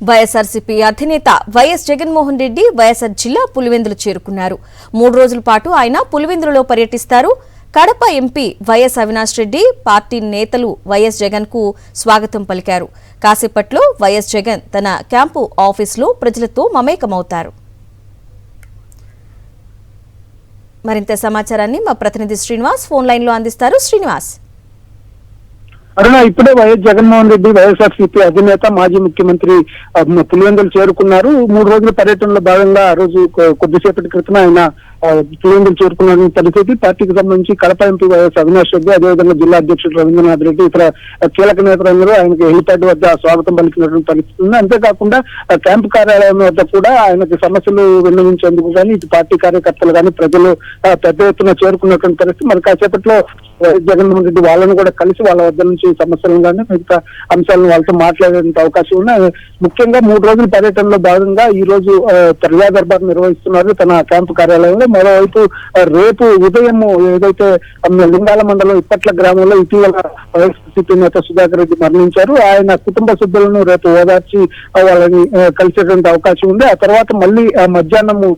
వైఎస్ఆర్సీపీ అధినేత వైఎస్ జగన్మోహన్ రెడ్డి వైఎస్ఆర్ జిల్లా పులివెందులు చేరుకున్నారు. 3 రోజుల పాటు ఆయన పులివెందులలో పర్యటిస్తారు. Kadapa MP YS Avinash Reddy, party నేతలు వైఎస్ జగన్ కు స్వాగతం పలికారు. కాసేపట్లో వైఎస్ జగన్ తన క్యాంపు ఆఫీసులో ప్రజలతో మమేకమవుతారు. మరింత సమాచారాన్ని మా ప్రతినిధి శ్రీనివాస్ ఫోన్ లైన్ లో అందిస్తారు. శ్రీనివాస్, అరుణ, ఇప్పుడే వైఎస్ జగన్మోహన్ రెడ్డి వైఎస్ఆర్సీపీ అధినేత మాజీ ముఖ్యమంత్రి పులివెందులు చేరుకున్నారు. 3 రోజుల పర్యటనలో భాగంగా ఆ రోజు కొద్దిసేపటి క్రితం ఆయన పులివెందులు చేరుకున్న పరిస్థితి. పార్టీకి సంబంధించి కడప ఎంపీ వైఎస్ అవినాష్ రెడ్డి, అదేవిధంగా జిల్లా అధ్యక్షుడు రవీంద్రనాథ్ రెడ్డి, ఇతర కీలక నేతలందరూ ఆయనకు హెలిప్యాడ్ వద్ద స్వాగతం పలికినటువంటి పరిస్థితి ఉంది. అంతేకాకుండా క్యాంపు కార్యాలయం వద్ద కూడా ఆయనకు సమస్యలు విన్నవించేందుకు కానీ ఇటు పార్టీ కార్యకర్తలు కానీ ప్రజలు పెద్ద ఎత్తున చేరుకున్నటువంటి పరిస్థితి. మరి కాసేపట్లో వైఎస్ జగన్మోహన్ రెడ్డి వాళ్ళను కూడా కలిసి వాళ్ళ వద్ద నుంచి సమస్యలను కానీ మిగతా అంశాలను వాళ్ళతో మాట్లాడే అవకాశం ఉంది. ముఖ్యంగా 3 రోజుల పర్యటనలో భాగంగా ఈ రోజు ప్రజా దర్బార్ నిర్వహిస్తున్నారు తన క్యాంపు కార్యాలయంలో. మరోవైపు రేపు ఉదయం ఏదైతే లింగాల మండలం ఇప్పట్ల గ్రామంలో ఇటీవల వైఎస్ఆర్సీపీ నేత సుధాకర్ రెడ్డి మరణించారు, ఆయన కుటుంబ సభ్యులను రేపు ఓదార్చి వాళ్ళని కలిసేటువంటి అవకాశం ఉంది. ఆ తర్వాత మళ్ళీ మధ్యాహ్నము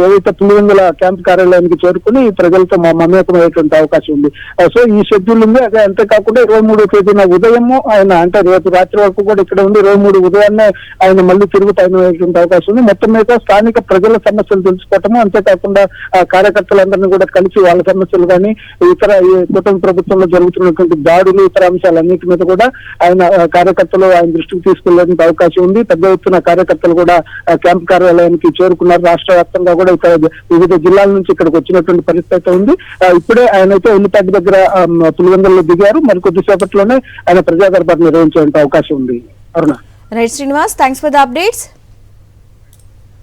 ఏదైతే పులివెందుల క్యాంప్ కార్యాలయానికి చేరుకుని ప్రజలతో మమేకమయ్యేటువంటి అవకాశం ఉంది. సో ఈ షెడ్యూల్ ఉంది. అదే అంతేకాకుండా 23వ తేదీన ఉదయము ఆయన అంటే రేపు రాత్రి వరకు కూడా ఇక్కడ ఉండి 23 ఉదయాన్నే ఆయన మళ్ళీ తిరుగు పయనమయ్యేటువంటి అవకాశం ఉంది. మొత్తం మీద స్థానిక ప్రజల సమస్యలు తెలుసుకోవటము, అంతేకాకుండా కార్యకర్తలందరినీ కూడా కలిసి వాళ్ళ సమస్యలు కానీ ఇతర కుటుంబ ప్రభుత్వంలో జరుగుతున్నటువంటి దాడులు ఇతర అంశాలన్నిటి మీద కూడా ఆయన కార్యకర్తలు ఆయన దృష్టికి తీసుకెళ్లేటువంటి అవకాశం ఉంది. పెద్ద ఎత్తున కార్యకర్తలు కూడా క్యాంప్ కార్యాలయానికి చేరుకున్నారు. రాష్ట్ర వ్యాప్తంగా కూడా ఇక్కడ వివిధ జిల్లాల నుంచి ఇక్కడికి వచ్చినటువంటి పరిస్థితి ఉంది. ఇప్పుడే ఆయనైతే ఎల్లిపాటి దగ్గర పులివెందులలో దిగారు. మరి కొద్దిసేపట్లోనే ఆయన ప్రజా దర్బార్ నిర్వహించే అవకాశం ఉంది. Aruna, right Srinivas, thanks for the updates.